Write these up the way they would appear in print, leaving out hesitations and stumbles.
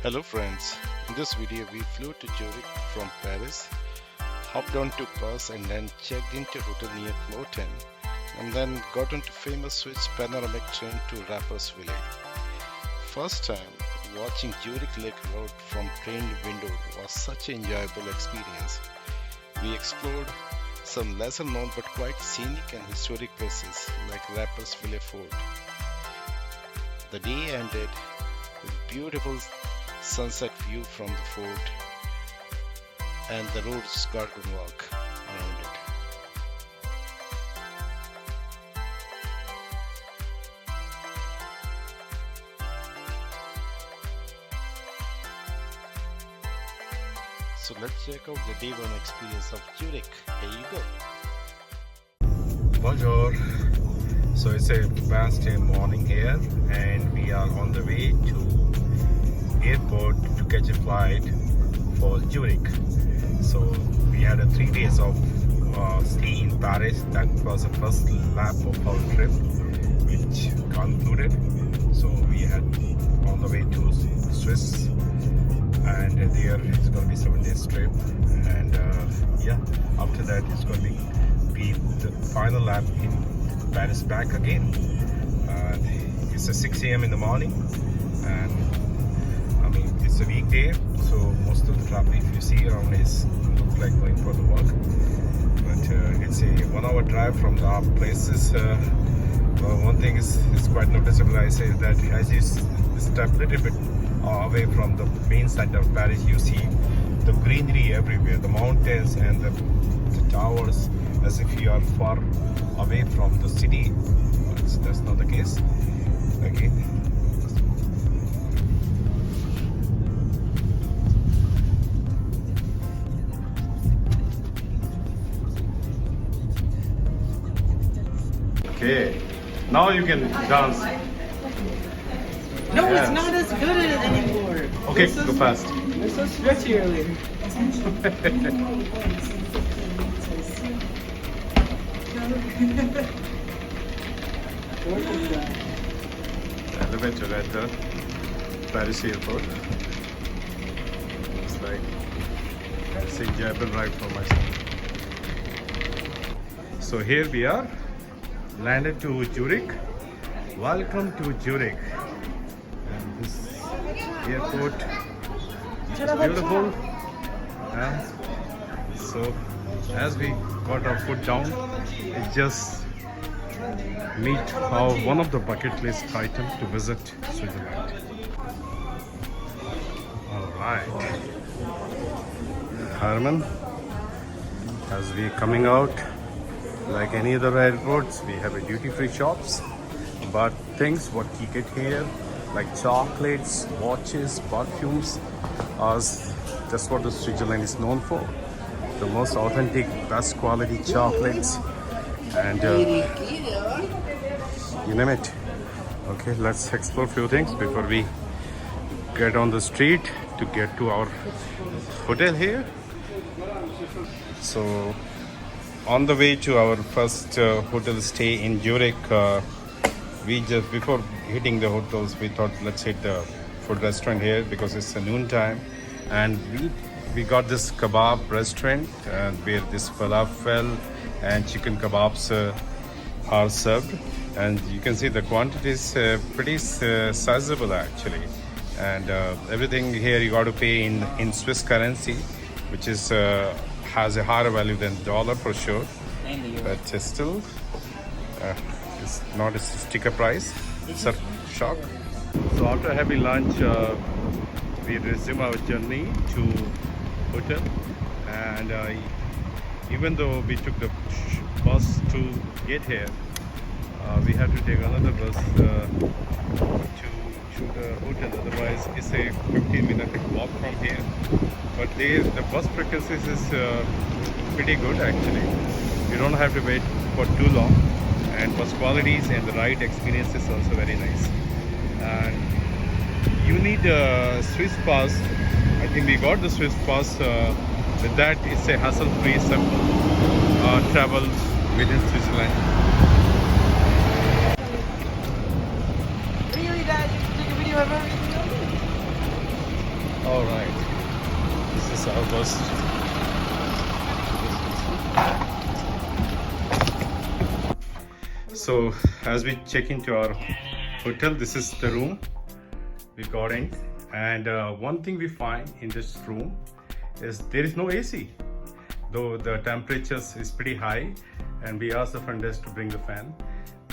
Hello friends, in this video we flew to Zurich from Paris, hopped onto bus and then checked into hotel near Cloten and then got onto famous Swiss panoramic train to Rapersville. First time watching Zurich Lake Road from train window was such an enjoyable experience. We explored some lesser known but quite scenic and historic places like Rapersville Fort. The day ended with beautiful sunset view from the fort and the road's garden walk around it. So let's check out the day one experience of Zurich. Here you go. Bonjour. So it's a Wednesday morning here and we are on the way to airport to catch a flight for Zurich. So we had 3 days of stay in Paris. That was the first lap of our trip which concluded. So we had on the way to Swiss and there it's going to be 7 days trip and after that it's going to be the final lap in Paris back again. It's a 6 a.m. in the morning and it's a weekday, so most of the traffic you see around is looks like going for the work. But it's a 1 hour drive from our places. One thing is quite noticeable. I say that as you step a little bit away from the main center of Paris, you see the greenery everywhere, the mountains and the towers, as if you are far away from the city. But that's not the case. Again. Okay, now you can dance. No, Yes. it's not as good at it anymore. Okay, They're so, go fast. They're so stretchy earlier. Elevator at the Paris airport. It's like it's a enjoyable ride for myself. So here we are, landed to Zurich. Welcome to Zurich. And this airport is beautiful. So as we got our foot down, it just meet our one of the bucket list item to visit Switzerland. All right, Herman, as we coming out, like any other airports, we have a duty-free shops, but things what you get here, like chocolates, watches, perfumes, as that's what the Switzerland is known for. The most authentic, best quality chocolates and you name it. Okay, let's explore few things before we get on the street to get to our hotel here. So on the way to our first hotel stay in Zurich, we just before hitting the hotels we thought let's hit the food restaurant here because it's a noon time, and we got this kebab restaurant where this falafel and chicken kebabs are served, and you can see the quantity is pretty sizable actually, and everything here you got to pay in Swiss currency, which is has a higher value than dollar for sure, but still it's not a sticker price. It's a shock. So after a heavy lunch, we resume our journey to hotel, and even though we took the bus to get here, we had to take another bus to the hotel. Otherwise, it's a 15-minute walk from here. But the bus frequencies is pretty good actually. You don't have to wait for too long, and bus qualities and the ride experience is also very nice. And you need a Swiss pass. I think we got the Swiss pass. With that, it's a hassle-free travel within Switzerland. Really, Dad? You can take a video of everything? All right, this is our bus. So as we check into our hotel, this is the room we got in, and one thing we find in this room is there is no AC, though the temperatures is pretty high, and we asked the front desk to bring the fan.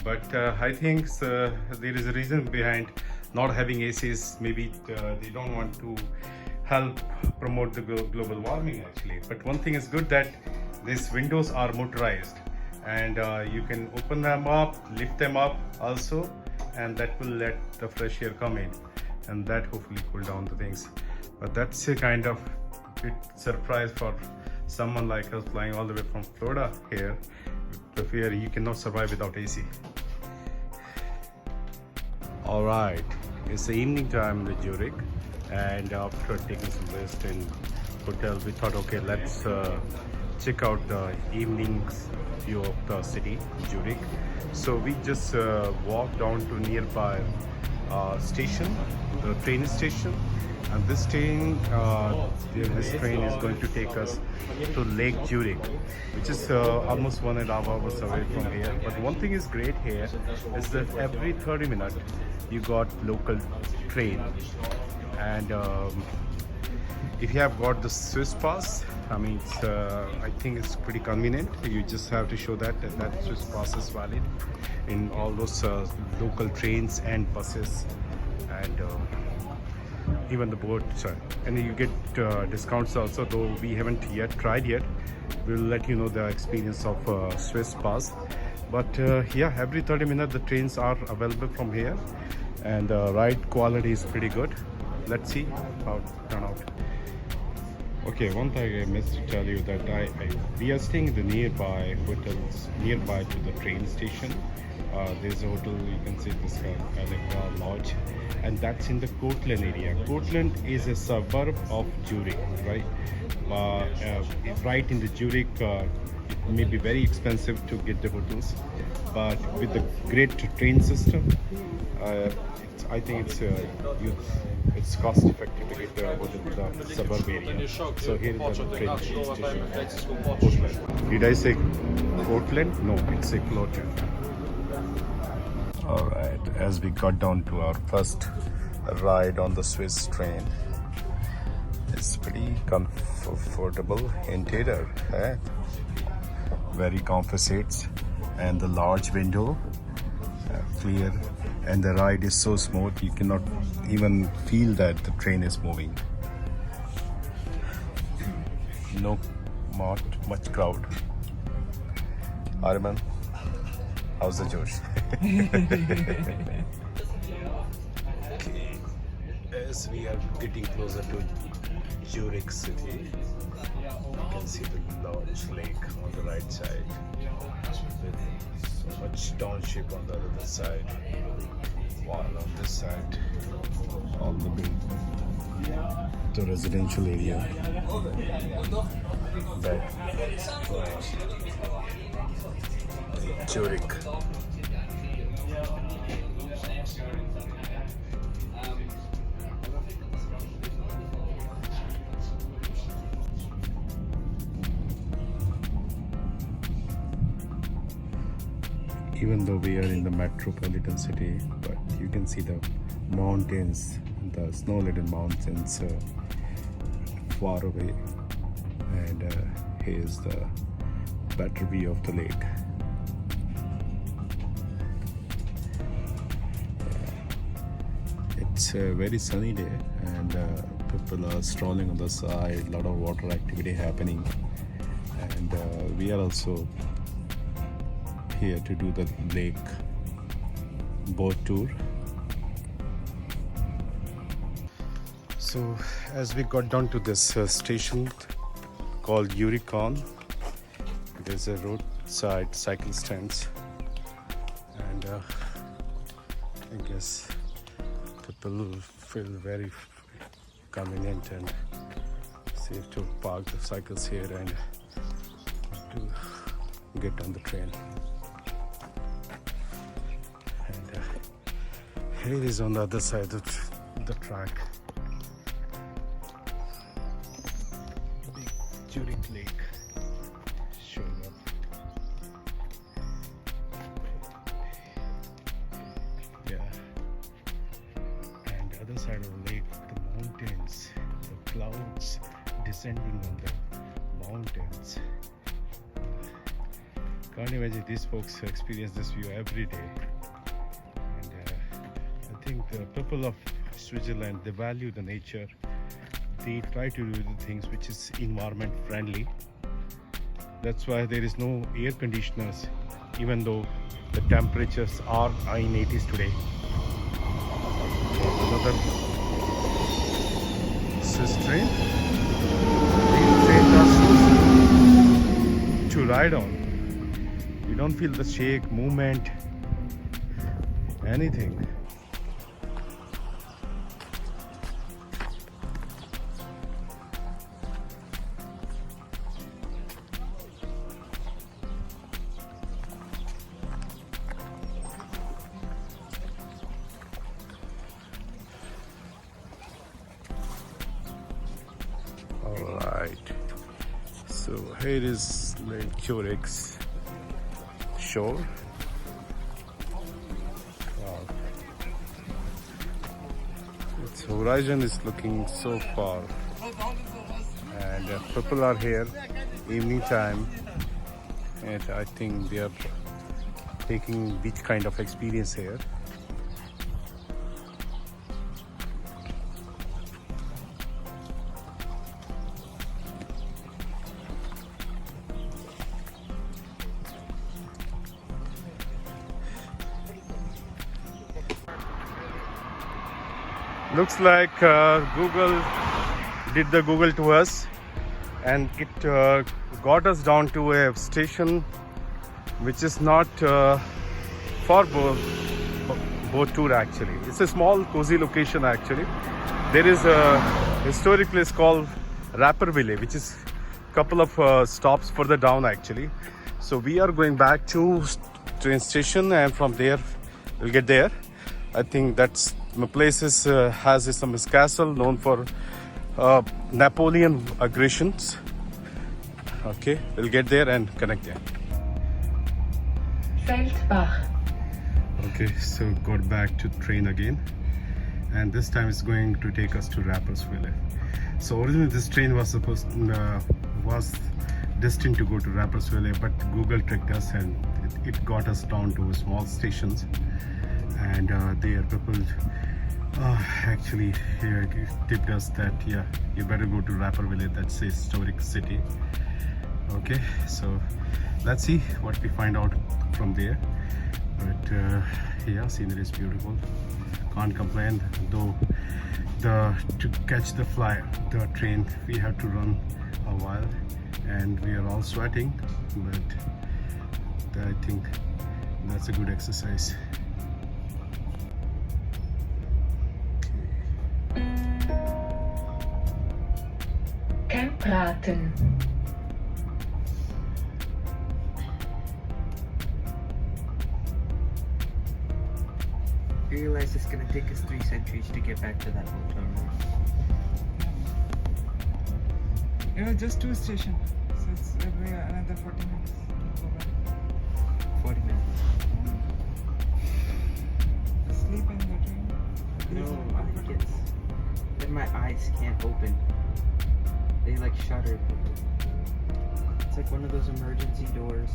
But I think there is a reason behind not having ACs. Maybe they don't want to help promote the global warming actually. But one thing is good that these windows are motorized, and you can open them up, lift them up also, and that will let the fresh air come in, and that hopefully cool down the things. But that's a kind of bit surprise for someone like us flying all the way from Florida here. The fear you cannot survive without AC. All right, it's the evening time in Zurich, and after taking some rest in hotel, we thought, okay, let's check out the evening's view of the city, Zurich. So we just walked down to nearby station, the train station, and this train is going to take us to Lake Zurich, which is almost 1.5 hours away from here. But one thing is great here is that every 30 minutes you got local train, and if you have got the Swiss pass, I mean, I think it's pretty convenient. You just have to show that Swiss pass is valid in all those local trains and buses, and even the boat. And you get discounts also, though we haven't yet tried yet. We'll let you know the experience of Swiss pass. But yeah, every 30 minutes the trains are available from here, and ride quality is pretty good. Let's see how it turn out. Okay, one thing I missed to tell you that we are staying in the nearby hotels nearby to the train station. There's a hotel, you can see this Allegra Lodge, and that's in the Cortland area. Cortland is a suburb of Zurich, right? Right in the Zurich, it may be very expensive to get the hotels, but with the great train system, I think it's cost effective to get the hotel in the suburb area. So here is the train station, Cortland. Did I say Cortland? No, it's a Cortland. All right, as we got down to our first ride on the Swiss train, it's pretty comfortable interior, very comfy seats, and the large window, clear, and the ride is so smooth you cannot even feel that the train is moving. Not much crowd. Arman, how's the Josh? Okay. As we are getting closer to Zurich city, you can see the large lake on the right side, with so much township on the other side, while on this side all the residential area. Zurich. Even though we are in the metropolitan city, but you can see the mountains, the snow-laden mountains far away, and here's the better view of the lake. It's a very sunny day, and people are strolling on the side, a lot of water activity happening, and we are also here to do the lake boat tour. So as we got down to this station called Uricon, there's a roadside cycle stands, and I guess people feel very convenient and safe to park the cycles here and to get on the train. And here it is on the other side of the track. Zurich Lake showing up. Yeah, and the other side of the lake, the mountains, the clouds descending on the mountains. Can't imagine these folks experience this view every day. And I think the people of Switzerland, they value the nature. They try to do the things which is environment friendly. That's why there is no air conditioners, even though the temperatures are in 80s today. Another Swiss train. These trains are so smooth to ride on. You don't feel the shake, movement, anything. Alright, so here is Lake Zurich's shore. Wow. Its horizon is looking so far, and people are here evening time, and I think they are taking beach kind of experience here. Looks like Google did the Google to us, and it got us down to a station which is not for boat tour actually. It's a small cozy location actually. There is a historic place called Rapersville, which is a couple of stops further down actually. So we are going back to train station, and from there we'll get there. I think that's the place is has some castle known for Napoleon aggressions. Okay, we'll get there and connect there. Feldbach. Okay, so got back to train again, and this time it's going to take us to Rapersville. So originally this train was destined to go to Rapersville, but Google tricked us and it got us down to small stations, and there people actually tipped us that yeah, you better go to Rapersville. That's a historic city. Okay, so let's see what we find out from there. But yeah, scenery is beautiful, can't complain. Though to catch the train we have to run a while, and we are all sweating, but I think that's a good exercise. Kempraten. I realize it's gonna take us 3 centuries to get back to that hotel room. Just 2 stations, so it's another 40 minutes. 40 minutes. Sleep in the train. No, then my eyes can't open. They like shudder. It's like one of those emergency doors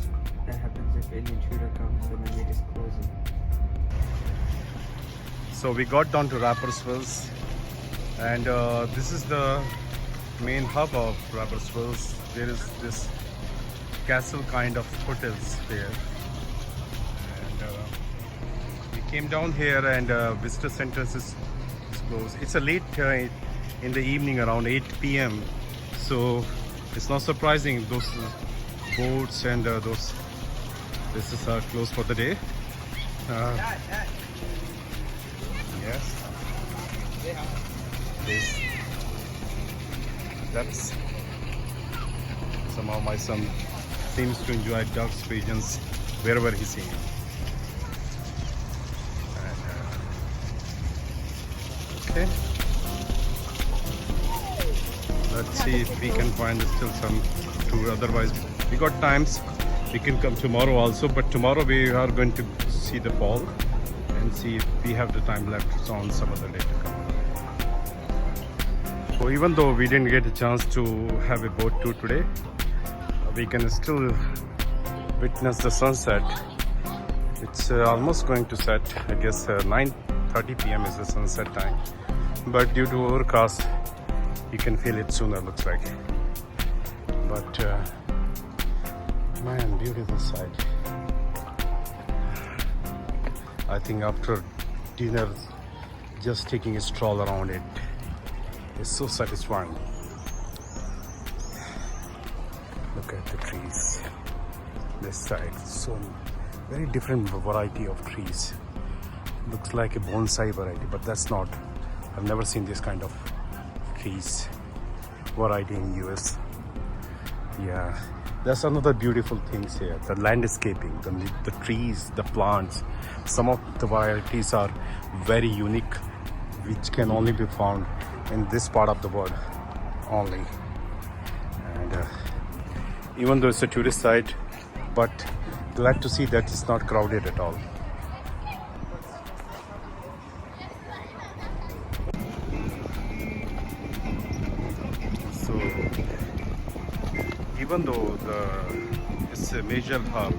that happens if an intruder comes, and then they just close it. So we got down to Rapersville, and this is the main hub of Rapersville. There is this castle kind of hotels there, and we came down here, and visitor center is closed. It's a late in the evening, around 8 p.m. So it's not surprising those boats and those places are closed for the day. Yes. That's somehow my son seems to enjoy ducks, pigeons, wherever he's seeing it. Okay. Let's see if we can find still some tour. Otherwise, we got times. We can come tomorrow also, but tomorrow we are going to see the fall and see if we have the time left on some other day to come. So even though we didn't get a chance to have a boat tour today, we can still witness the sunset. It's almost going to set. I guess 9:30 p.m. is the sunset time, but due to overcast, you can feel it sooner, looks like. But man, beautiful sight. I think after dinner, just taking a stroll around it is so satisfying. Look at the trees. This side, so very different variety of trees. Looks like a bonsai variety, but that's not. I've never seen this kind of trees variety in US. Yeah, that's another beautiful things here. The landscaping, the trees, the plants. Some of the varieties are very unique, which can only be found in this part of the world only. And even though it's a tourist site, but glad to see that it's not crowded at all. So even though it's a major hub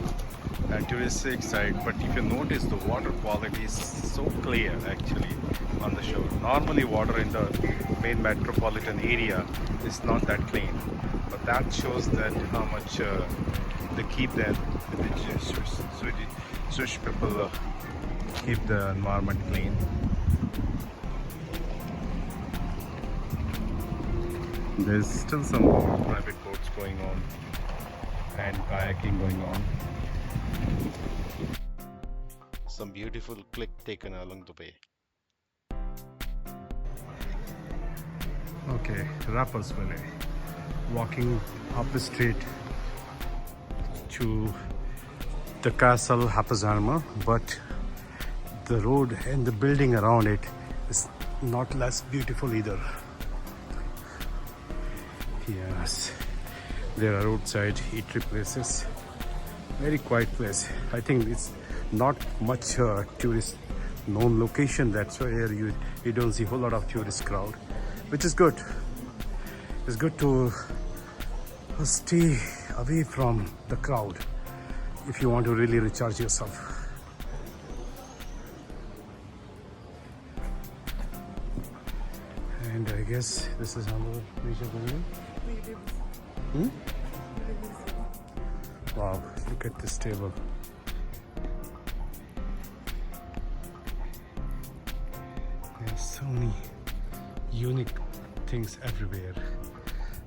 and touristic site, but if you notice, the water quality is so clear actually on the shore. Normally water in the main metropolitan area is not that clean, but that shows that how much they keep the Swiss people keep the environment clean. There's still some more private boats going on and kayaking going on. Some beautiful click taken along the way. Okay, Rapersville. Walking up the street to the castle Happesheimer, but the road and the building around it is not less beautiful either. Yes, there are roadside eatery places. Very quiet place. I think it's not much tourist known location. That's why here you don't see a whole lot of tourist crowd, which is good. It's good to stay away from the crowd if you want to really recharge yourself. And I guess this is another major building. Wow, look at this table. There's so many unique things everywhere.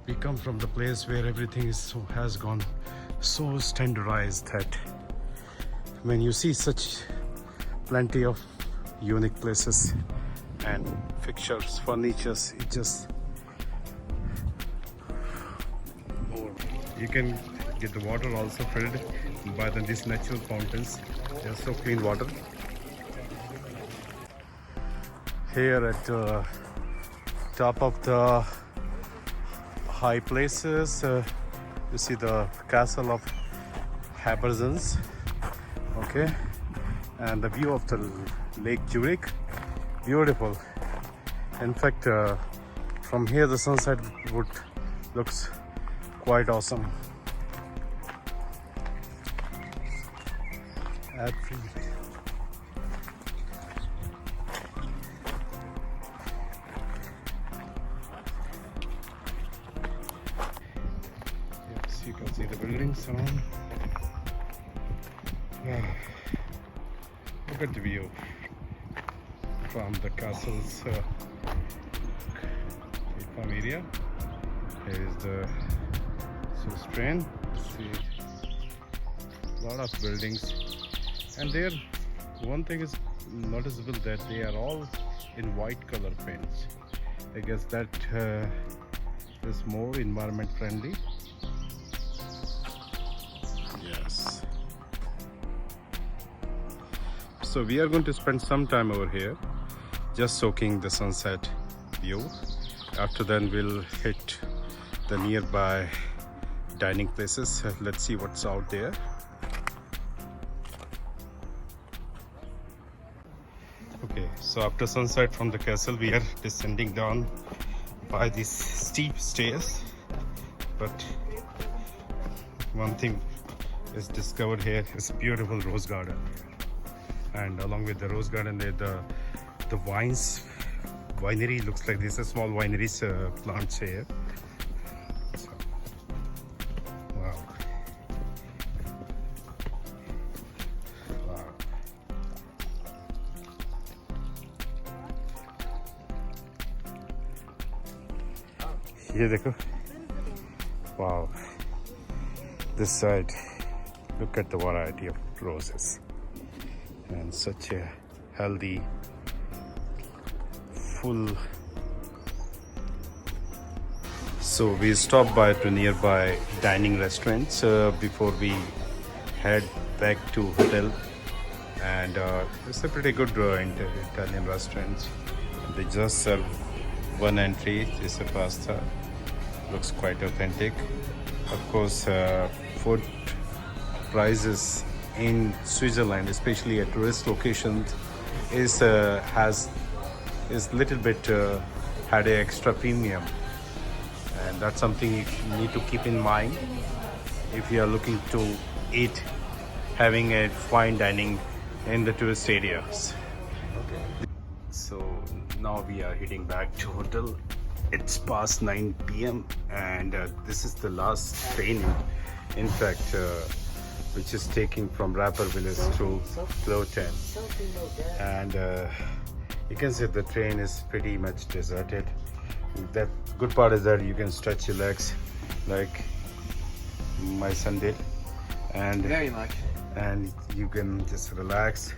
We come from the place where everything has gone so standardized that when you see such plenty of unique places and fixtures, furnitures, it just more. You can get the water also filled by these natural fountains. They're so clean water. Here at the top of the high places, you see the castle of Habergens, okay, and the view of the Lake Zurich, beautiful. In fact, from here the sunset looks quite awesome. Yes, you can see the buildings around. Yeah. Look at the view from the castle's farm area. Here is the Swiss train. See a lot of buildings, and there one thing is noticeable that they are all in white color paints. I guess that is more environment friendly. Yes. So we are going to spend some time over here just soaking the sunset view. After then we'll hit the nearby dining places. Let's see what's out there. Okay, so after sunset from the castle, we are descending down by these steep stairs. But one thing is discovered here is a beautiful rose garden, and along with the rose garden, there the winery looks like this. A small wineries plants here. So, wow. Wow. ये देखो. Wow. This side, look at the variety of roses and such a healthy, full. So we stopped by to nearby dining restaurants before we head back to hotel, and it's a pretty good Italian restaurant. They just serve one entry. It's a pasta. Looks quite authentic. Of course, food prices in Switzerland, especially at tourist locations, is little bit had a extra premium, and that's something you need to keep in mind if you are looking to eat, having a fine dining in the tourist areas. Okay. So now we are heading back to hotel. It's past 9 p.m. and this is the last train, in fact, which is taking from Rapersville to Floten. And you can see the train is pretty much deserted. The good part is that you can stretch your legs like my son did, and Very much. and you can just relax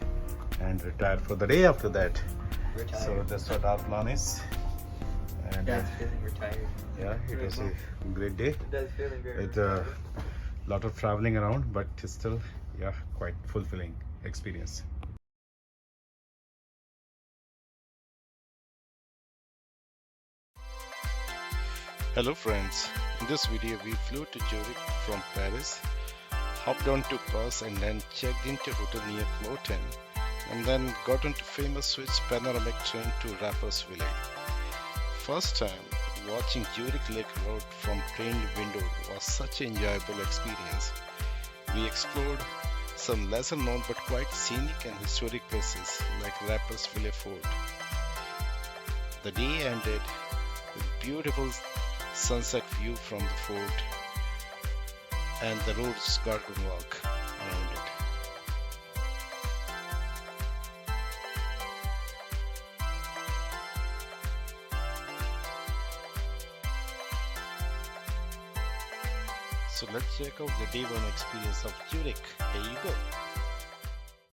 and retire for the day after that. Retired. So that's what our plan is. And Dad's feeling retired. yeah, it was a great day. Dad's feeling very With a lot of traveling around, but still, yeah, quite fulfilling experience. Hello friends, in this video we flew to Zurich from Paris, hopped onto bus and then checked into hotel near Floten, and then got onto famous Swiss panoramic train to Rapersville. First time watching Zurich Lake Road from train window was such an enjoyable experience. We explored some lesser known but quite scenic and historic places like Rapersville Fort. The day ended with beautiful sunset view from the fort and the rose garden walk around it. So let's check out the day one experience of Zurich. Here you go.